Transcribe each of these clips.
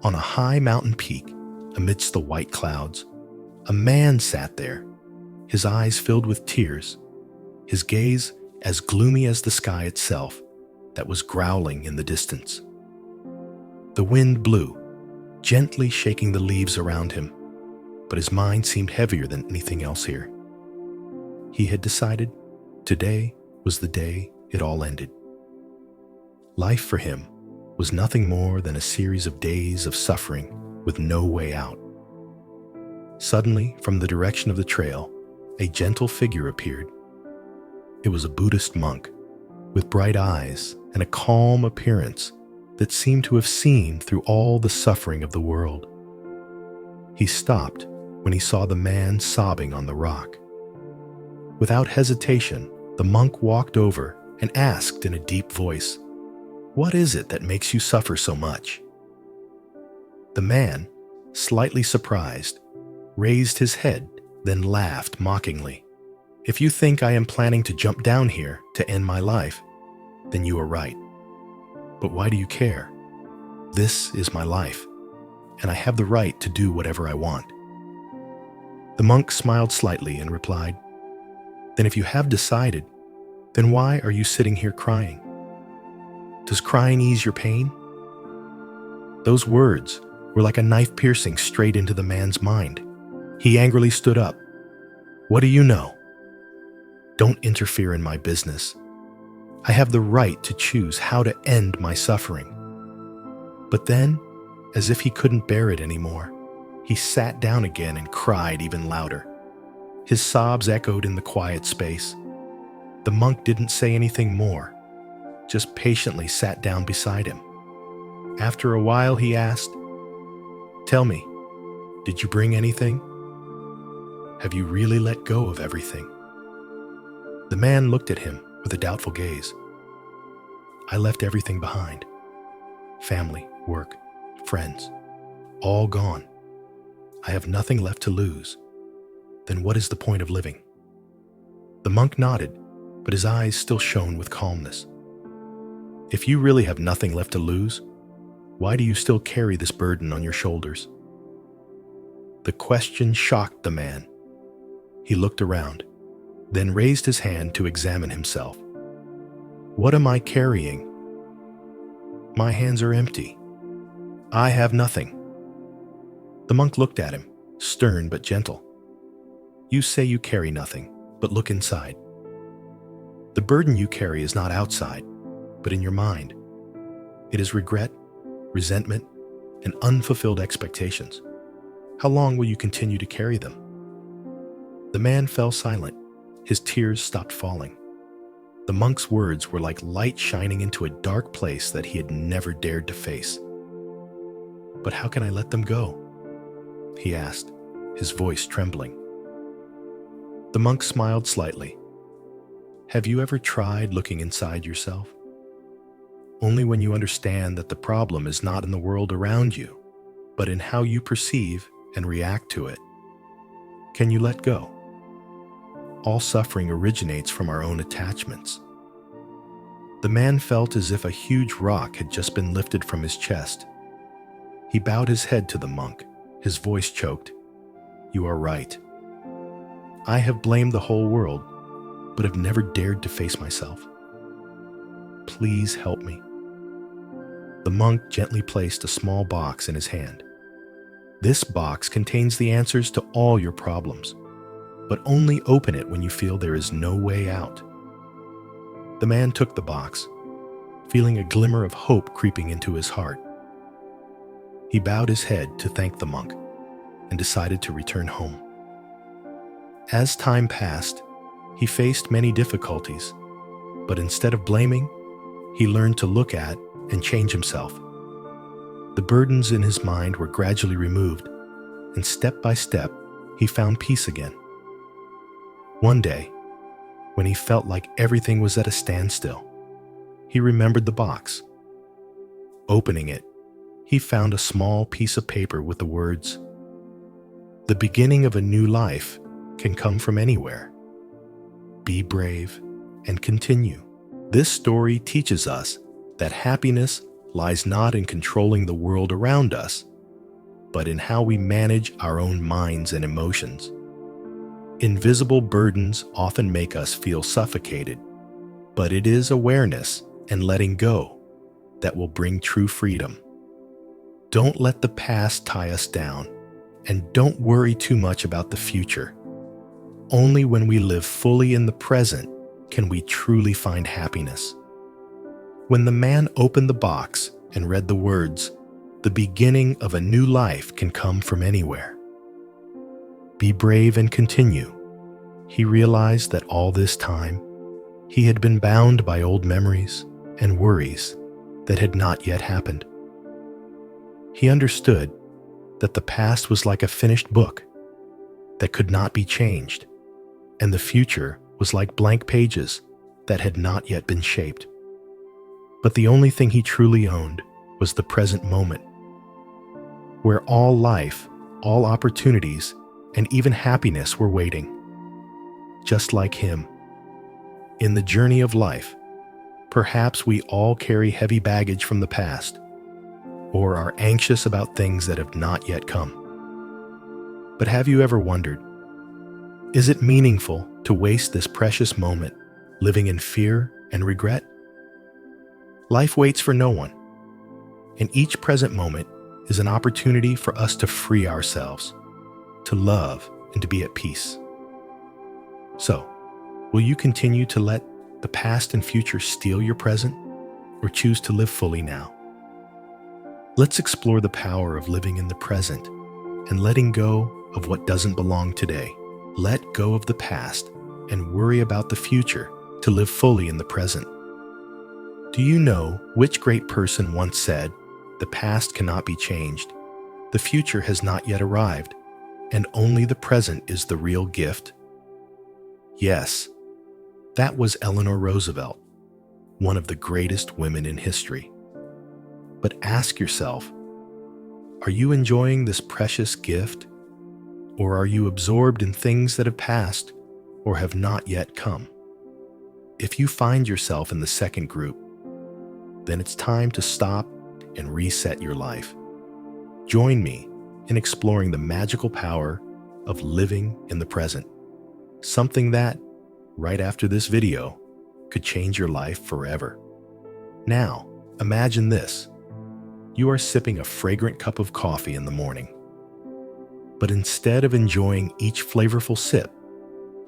On a high mountain peak, amidst the white clouds, a man sat there, his eyes filled with tears, his gaze as gloomy as the sky itself that was growling in the distance. The wind blew, gently shaking the leaves around him, but his mind seemed heavier than anything else here. He had decided today was the day it all ended. Life for him was nothing more than a series of days of suffering with no way out. Suddenly, from the direction of the trail, a gentle figure appeared. It was a Buddhist monk with bright eyes and a calm appearance that seemed to have seen through all the suffering of the world. He stopped when he saw the man sobbing on the rock. Without hesitation, the monk walked over and asked in a deep voice, "What is it that makes you suffer so much?" The man, slightly surprised, raised his head, then laughed mockingly. "If you think I am planning to jump down here to end my life, then you are right. But why do you care? This is my life, and I have the right to do whatever I want." The monk smiled slightly and replied, "Then if you have decided, then why are you sitting here crying? Does crying ease your pain?" Those words were like a knife piercing straight into the man's mind. He angrily stood up. "What do you know? Don't interfere in my business. I have the right to choose how to end my suffering." But then, as if he couldn't bear it anymore, he sat down again and cried even louder. His sobs echoed in the quiet space. The monk didn't say anything more, just patiently sat down beside him. After a while, he asked, "Tell me, did you bring anything? Have you really let go of everything?" The man looked at him with a doubtful gaze. "I left everything behind. Family, work, friends, all gone. I have nothing left to lose. Then what is the point of living?" The monk nodded, but his eyes still shone with calmness. "If you really have nothing left to lose, why do you still carry this burden on your shoulders?" The question shocked the man. He looked around, then raised his hand to examine himself. "What am I carrying? My hands are empty. I have nothing." The monk looked at him, stern but gentle. "You say you carry nothing, but look inside. The burden you carry is not outside, but in your mind. It is regret, resentment, and unfulfilled expectations. How long will you continue to carry them?" The man fell silent. His tears stopped falling. The monk's words were like light shining into a dark place that he had never dared to face. "But how can I let them go?" he asked, his voice trembling. The monk smiled slightly. "Have you ever tried looking inside yourself? Only when you understand that the problem is not in the world around you, but in how you perceive and react to it, can you let go. All suffering originates from our own attachments." The man felt as if a huge rock had just been lifted from his chest. He bowed his head to the monk, his voice choked. "You are right. I have blamed the whole world, but have never dared to face myself. Please help me." The monk gently placed a small box in his hand. "This box contains the answers to all your problems, but only open it when you feel there is no way out." The man took the box, feeling a glimmer of hope creeping into his heart. He bowed his head to thank the monk and decided to return home. As time passed, he faced many difficulties, but instead of blaming, he learned to look at and change himself. The burdens in his mind were gradually removed, and step by step, he found peace again. One day, when he felt like everything was at a standstill, he remembered the box. Opening it, he found a small piece of paper with the words, "The beginning of a new life can come from anywhere. Be brave and continue." This story teaches us that happiness lies not in controlling the world around us, but in how we manage our own minds and emotions. Invisible burdens often make us feel suffocated, but it is awareness and letting go that will bring true freedom. Don't let the past tie us down, and don't worry too much about the future. Only when we live fully in the present can we truly find happiness. When the man opened the box and read the words, "The beginning of a new life can come from anywhere. Be brave and continue," he realized that all this time, he had been bound by old memories and worries that had not yet happened. He understood that the past was like a finished book that could not be changed, and the future was like blank pages that had not yet been shaped. But the only thing he truly owned was the present moment, where all life, all opportunities, and even happiness were waiting. Just like him. In the journey of life, perhaps we all carry heavy baggage from the past, or are anxious about things that have not yet come. But have you ever wondered, is it meaningful to waste this precious moment living in fear and regret? Life waits for no one, and each present moment is an opportunity for us to free ourselves, to love, and to be at peace. So, will you continue to let the past and future steal your present, or choose to live fully now? Let's explore the power of living in the present and letting go of what doesn't belong today. Let go of the past and worry about the future to live fully in the present. Do you know which great person once said, "The past cannot be changed, the future has not yet arrived, and only the present is the real gift"? Yes, that was Eleanor Roosevelt, one of the greatest women in history. But ask yourself, are you enjoying this precious gift, or are you absorbed in things that have passed or have not yet come? If you find yourself in the second group, then it's time to stop and reset your life. Join me in exploring the magical power of living in the present, something that, right after this video, could change your life forever. Now, imagine this. You are sipping a fragrant cup of coffee in the morning. But instead of enjoying each flavorful sip,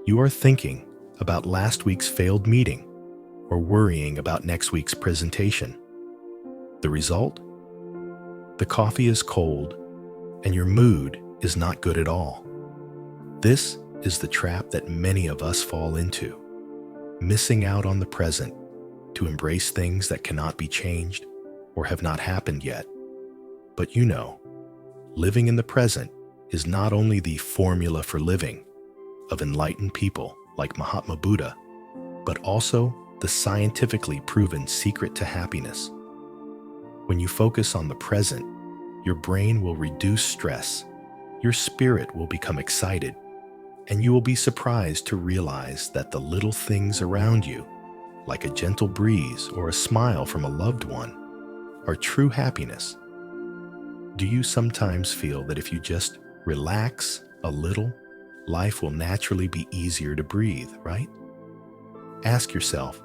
you are thinking about last week's failed meeting or worrying about next week's presentation. The result? The coffee is cold and your mood is not good at all. This is the trap that many of us fall into, missing out on the present to embrace things that cannot be changed or have not happened yet. But you know, living in the present is not only the formula for living of enlightened people like Mahatma Buddha, but also the scientifically proven secret to happiness. When you focus on the present, your brain will reduce stress, your spirit will become excited, and you will be surprised to realize that the little things around you, like a gentle breeze or a smile from a loved one, are true happiness. Do you sometimes feel that if you just relax a little, life will naturally be easier to breathe, right? Ask yourself,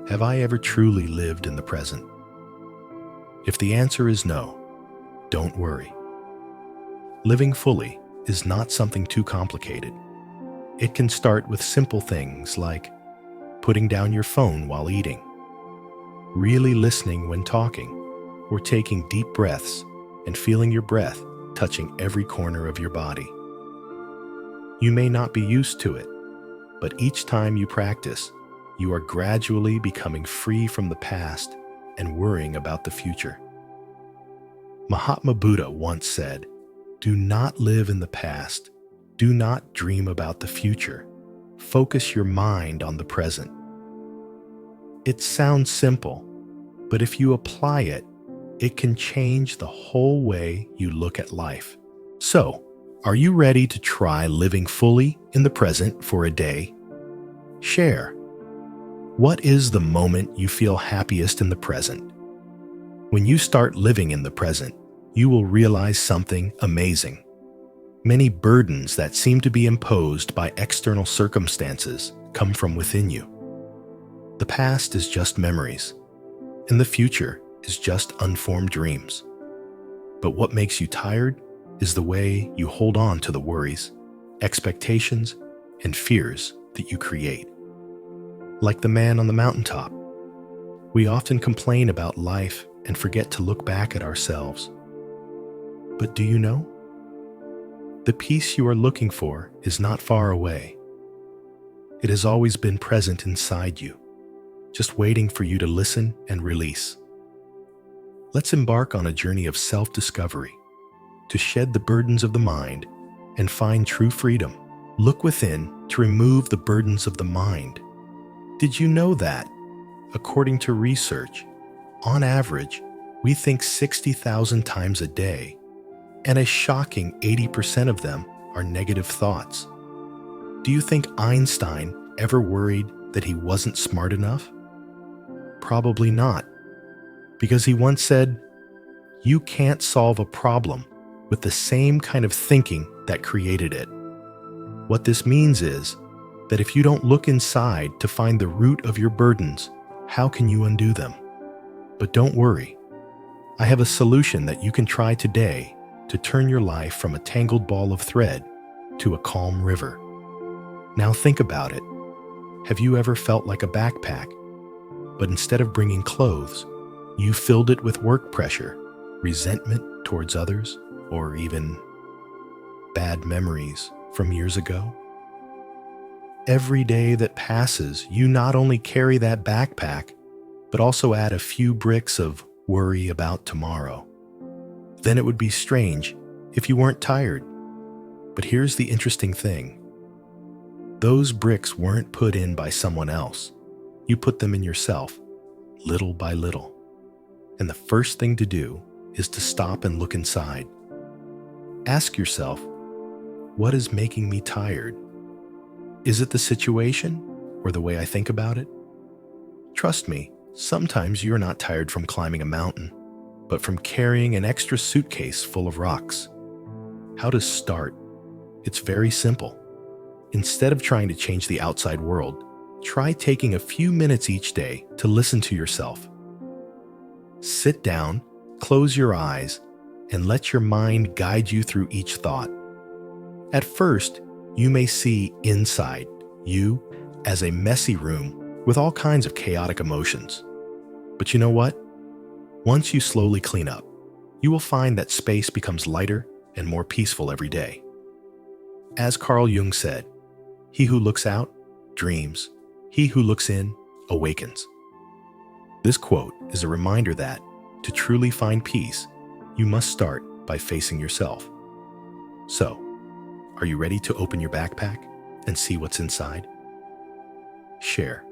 have I ever truly lived in the present? If the answer is no, don't worry. Living fully is not something too complicated. It can start with simple things like putting down your phone while eating, really listening when talking, or taking deep breaths and feeling your breath touching every corner of your body. You may not be used to it, but each time you practice, you are gradually becoming free from the past and worrying about the future. Mahatma Buddha once said, "Do not live in the past. Do not dream about the future. Focus your mind on the present." It sounds simple, but if you apply it, it can change the whole way you look at life. So, are you ready to try living fully in the present for a day? Share. What is the moment you feel happiest in the present? When you start living in the present, you will realize something amazing. Many burdens that seem to be imposed by external circumstances come from within you. The past is just memories, and the future is just unformed dreams. But what makes you tired is the way you hold on to the worries, expectations, and fears that you create. Like the man on the mountaintop, we often complain about life and forget to look back at ourselves. But do you know? The peace you are looking for is not far away. It has always been present inside you, just waiting for you to listen and release. Let's embark on a journey of self-discovery, to shed the burdens of the mind and find true freedom. Look within to remove the burdens of the mind. Did you know that, according to research, on average, we think 60,000 times a day, and a shocking 80% of them are negative thoughts? Do you think Einstein ever worried that he wasn't smart enough? Probably not, because he once said, "You can't solve a problem with the same kind of thinking that created it." What this means is that if you don't look inside to find the root of your burdens, how can you undo them? But don't worry. I have a solution that you can try today to turn your life from a tangled ball of thread to a calm river. Now think about it. Have you ever felt like a backpack, but instead of bringing clothes, you filled it with work pressure, resentment towards others, or even bad memories from years ago? Every day that passes, you not only carry that backpack, but also add a few bricks of worry about tomorrow. Then it would be strange if you weren't tired. But here's the interesting thing. Those bricks weren't put in by someone else. You put them in yourself, little by little. And the first thing to do is to stop and look inside. Ask yourself, what is making me tired? Is it the situation or the way I think about it? Trust me, sometimes you're not tired from climbing a mountain, but from carrying an extra suitcase full of rocks. How to start? It's very simple. Instead of trying to change the outside world, try taking a few minutes each day to listen to yourself. Sit down, close your eyes, and let your mind guide you through each thought. At first, you may see inside you as a messy room with all kinds of chaotic emotions. But you know what? Once you slowly clean up, you will find that space becomes lighter and more peaceful every day. As Carl Jung said, "He who looks out, dreams. He who looks in, awakens." This quote is a reminder that, to truly find peace, you must start by facing yourself. So, are you ready to open your backpack and see what's inside? Share.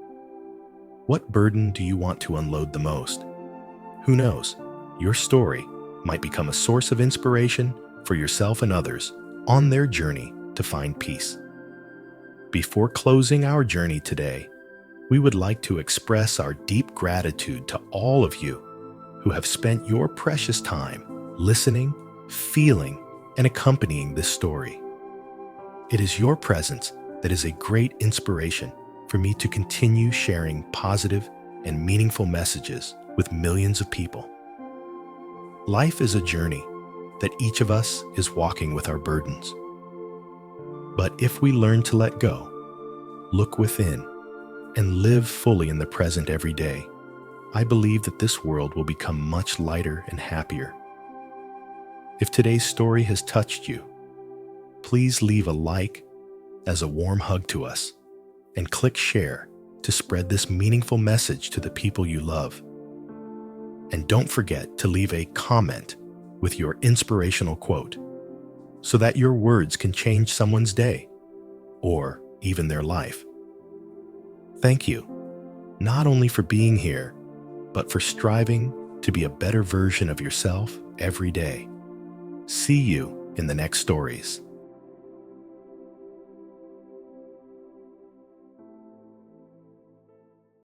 What burden do you want to unload the most? Who knows, your story might become a source of inspiration for yourself and others on their journey to find peace. Before closing our journey today, we would like to express our deep gratitude to all of you who have spent your precious time listening, feeling, and accompanying this story. It is your presence that is a great inspiration for me to continue sharing positive and meaningful messages with millions of people. Life is a journey that each of us is walking with our burdens. But if we learn to let go, look within, and live fully in the present every day, I believe that this world will become much lighter and happier. If today's story has touched you, please leave a like as a warm hug to us, and click share to spread this meaningful message to the people you love. And don't forget to leave a comment with your inspirational quote, so that your words can change someone's day, or even their life. Thank you, not only for being here, but for striving to be a better version of yourself every day. See you in the next stories.